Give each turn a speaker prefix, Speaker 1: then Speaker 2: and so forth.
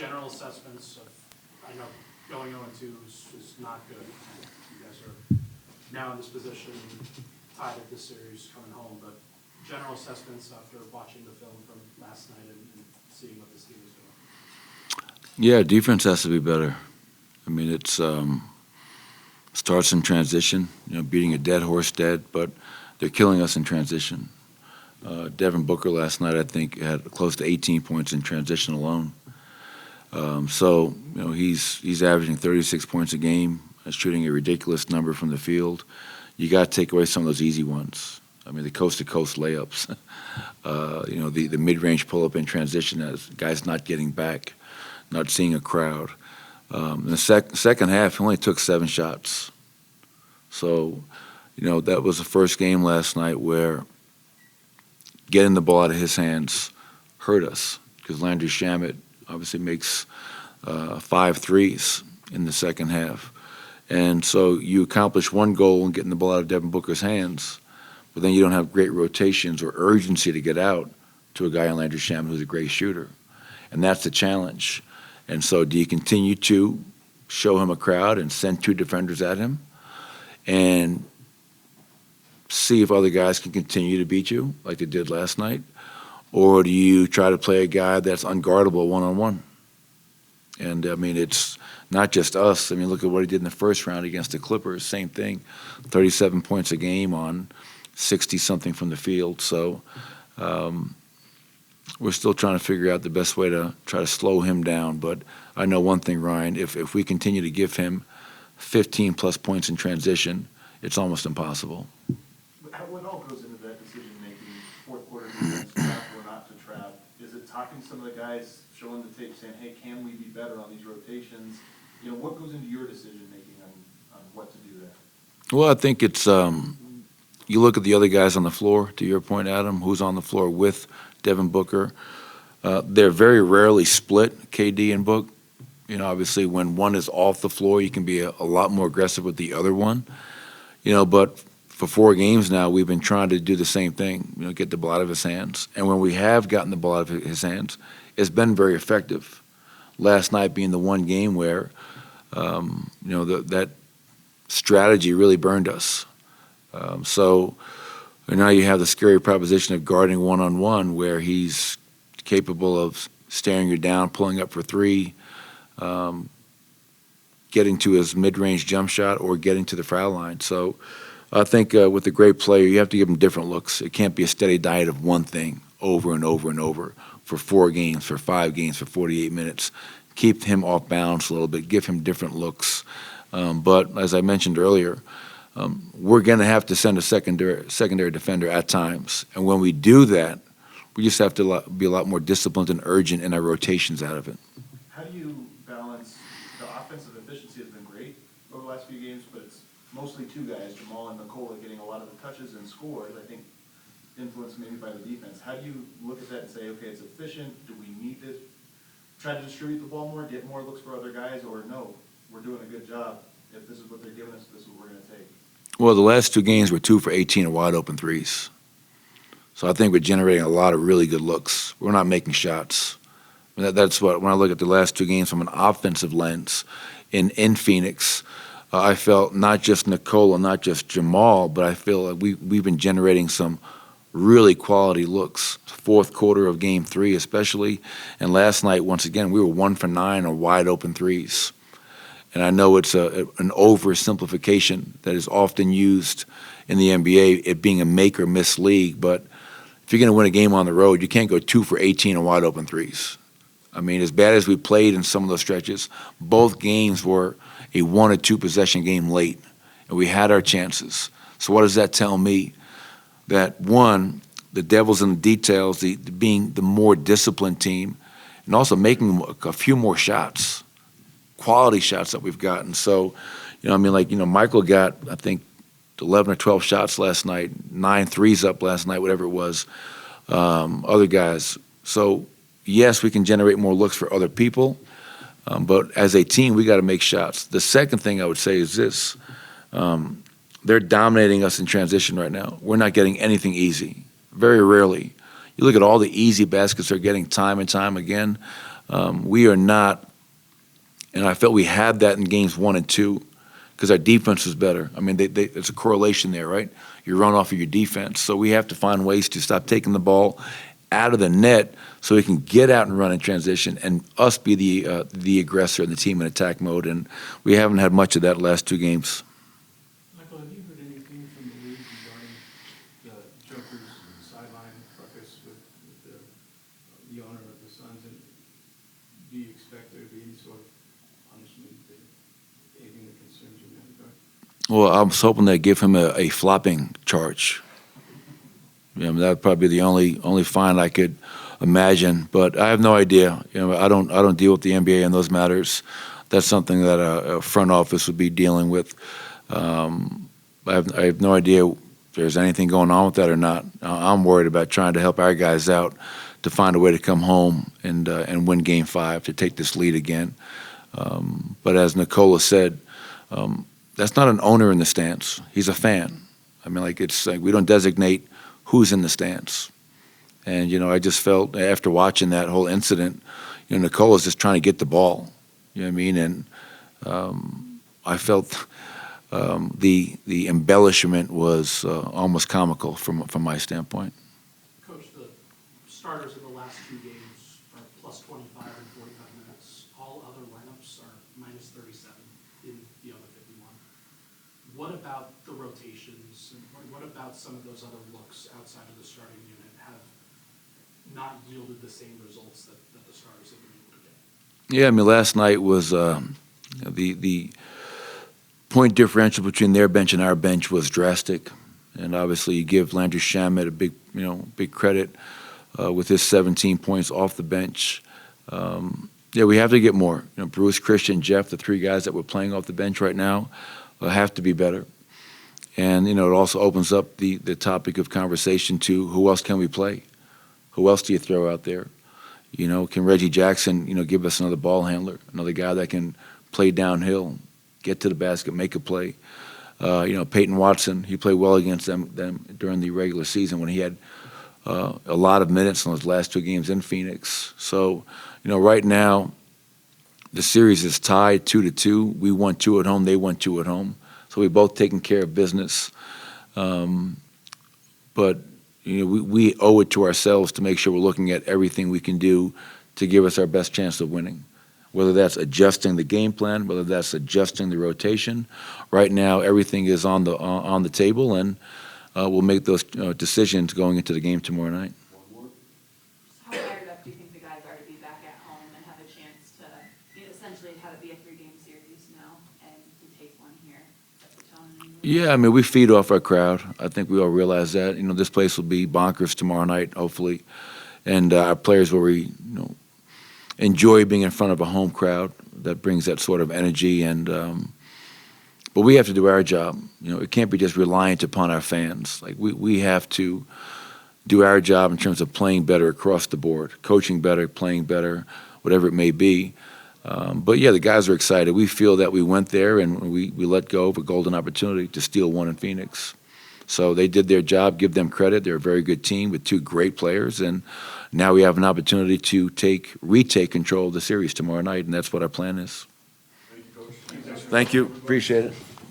Speaker 1: general assessments of, I know going 0-2 is not good. You guys are now in this position, tied at this series coming home, but general assessments after watching the film from last night and seeing what this team is doing.
Speaker 2: Yeah, defense has to be better. I mean, it's starts in transition, beating a dead horse dead, but they're killing us in transition. Devin Booker last night, I think, had close to 18 points in transition alone. So he's averaging 36 points a game, shooting a ridiculous number from the field. You got to take away some of those easy ones. I mean, the coast-to-coast layups, the mid-range pull-up in transition as guys not getting back, not seeing a crowd. In the second half, he only took 7 shots. So, that was the first game last night where getting the ball out of his hands hurt us because Landry Shamet obviously makes 5 threes in the second half. And so you accomplish one goal in getting the ball out of Devin Booker's hands, but then you don't have great rotations or urgency to get out to a guy in Landry Shamet who's a great shooter. And that's the challenge. And so do you continue to show him a crowd and send 2 defenders at him and see if other guys can continue to beat you like they did last night? Or do you try to play a guy that's unguardable one-on-one? And, I mean, it's not just us. I mean, look at what he did in the first round against the Clippers. Same thing, 37 points a game on 60-something from the field. So we're still trying to figure out the best way to try to slow him down. But I know one thing, Ryan, if we continue to give him 15-plus points in transition, it's almost impossible.
Speaker 3: What all goes into that decision-making, fourth quarter defense, trap or not to trap? Is it talking to some of the guys, showing the tape, saying, hey, can we be better on these rotations? What goes into your decision-making on what to do there?
Speaker 2: Well, I think it's you look at the other guys on the floor, to your point, Adam, who's on the floor with Devin Booker. They're very rarely split, KD and Book. Obviously, when one is off the floor, you can be a lot more aggressive with the other one. But for 4 games now, we've been trying to do the same thing, get the ball out of his hands. And when we have gotten the ball out of his hands, it's been very effective. Last night being the one game where, that strategy really burned us. So now you have the scary proposition of guarding one-on-one where he's capable of staring you down, pulling up for 3, getting to his mid-range jump shot or getting to the foul line. So I think with a great player, you have to give him different looks. It can't be a steady diet of one thing over and over and over for 4 games, for 5 games, for 48 minutes. Keep him off balance a little bit, give him different looks. But as I mentioned earlier, we're going to have to send a secondary defender at times. And when we do that, we just have to be a lot more disciplined and urgent in our rotations out of it.
Speaker 3: How do you balance the offensive efficiency has been great over the last few games, but it's mostly 2 guys, Jamal and Nikola, getting a lot of the touches and scores, I think, influenced maybe by the defense. How do you look at that and say, okay, it's efficient, do we need to try to distribute the ball more, get more looks for other guys, or no, we're doing a good job. If this is what they're giving us, this is what we're going to take?
Speaker 2: Well, the last 2 games were 2 for 18 and wide open threes. So I think we're generating a lot of really good looks. We're not making shots. That's what, when I look at the last 2 games from an offensive lens in Phoenix, I felt not just Nikola, not just Jamal, but I feel like we've been generating some really quality looks. Fourth quarter of Game 3 especially, and last night, once again, we were 1 for 9 on wide open threes. And I know it's an oversimplification that is often used in the NBA, it being a make or miss league, but if you're going to win a game on the road, you can't go 2 for 18 on wide open threes. I mean, as bad as we played in some of those stretches, both games were a 1 or 2 possession game late, and we had our chances. So what does that tell me? That, one, the devil's in the details, being the more disciplined team, and also making a few more shots, quality shots that we've gotten. So, Michael got, I think, 11 or 12 shots last night, 9 threes up last night, whatever it was, other guys. So, yes, we can generate more looks for other people, but as a team, we got to make shots. The second thing I would say is this. They're dominating us in transition right now. We're not getting anything easy, very rarely. You look at all the easy baskets they're getting time and time again. We are not, and I felt we had that in games 1 and 2 because our defense was better. I mean, there's a correlation there, right? You run off of your defense. So we have to find ways to stop taking the ball out of the net so we can get out and run in transition and us be the aggressor and the team in attack mode. And we haven't had much of that last 2 games.
Speaker 1: Michael, have you heard anything from the league regarding the Joker's sideline ruckus with the owner of the Suns? And do you expect there to be any sort of punishment, anything that concerns you in that regard?
Speaker 2: Well, I was hoping they'd give him a flopping charge. You know, that would probably be the only fine I could imagine. But I have no idea. You know, I don't deal with the NBA in those matters. That's something that a front office would be dealing with. I have no idea if there's anything going on with that or not. I'm worried about trying to help our guys out to find a way to come home and win Game 5 to take this lead again. But as Nicola said, that's not an owner in the stands. He's a fan. I mean, it's like we don't designate who's in the stands. And, you know, I just felt after watching that whole incident, you know, Nicola's just trying to get the ball. You know what I mean? And I felt the embellishment was almost comical from my standpoint.
Speaker 1: Coach, the starters of the last 2 games are plus 25 and 45 minutes. All other lineups are minus 37 in the other 51. What about the rotations? And what about some of those other looks outside of the starting unit have not yielded the same results that the starters have been able to get?
Speaker 2: Yeah, I mean, last night was the point differential between their bench and our bench was drastic, and obviously you give Landry Shamet a big credit with his 17 points off the bench. Yeah, we have to get more. You know, Bruce, Christian, Jeff, the 3 guys that we're playing off the bench right now, have to be better. And you know, it also opens up the topic of conversation to who else can we play? Who else do you throw out there? You know, can Reggie Jackson, you know, give us another ball handler, another guy that can play downhill, get to the basket, make a play? You know, Peyton Watson, he played well against them during the regular season when he had a lot of minutes in those last 2 games in Phoenix. So, you know, right now, the series is tied 2-2. We won 2 at home, they won 2 at home. So we're both taking care of business. But you know, we owe it to ourselves to make sure we're looking at everything we can do to give us our best chance of winning. Whether that's adjusting the game plan, whether that's adjusting the rotation. Right now, everything is on the table, and we'll make those decisions going into the game tomorrow night.
Speaker 4: How fired up do you think the guys are to be back at home and have a chance to, you know, essentially have it be a 3-game series now and to take one here? Set the tone.
Speaker 2: Yeah, I mean, we feed off our crowd. I think we all realize that. You know, this place will be bonkers tomorrow night, hopefully, and our players will enjoy being in front of a home crowd that brings that sort of energy. And but we have to do our job. You know, it can't be just reliant upon our fans. Like we have to do our job in terms of playing better across the board, coaching better, playing better, whatever it may be. But yeah, the guys are excited. We feel that we went there and we let go of a golden opportunity to steal one in Phoenix. So they did their job, give them credit. They're a very good team with 2 great players, and now we have an opportunity to retake control of the series tomorrow night, and that's what our plan is.
Speaker 3: Thank you, Coach.
Speaker 2: Thank you. Appreciate it.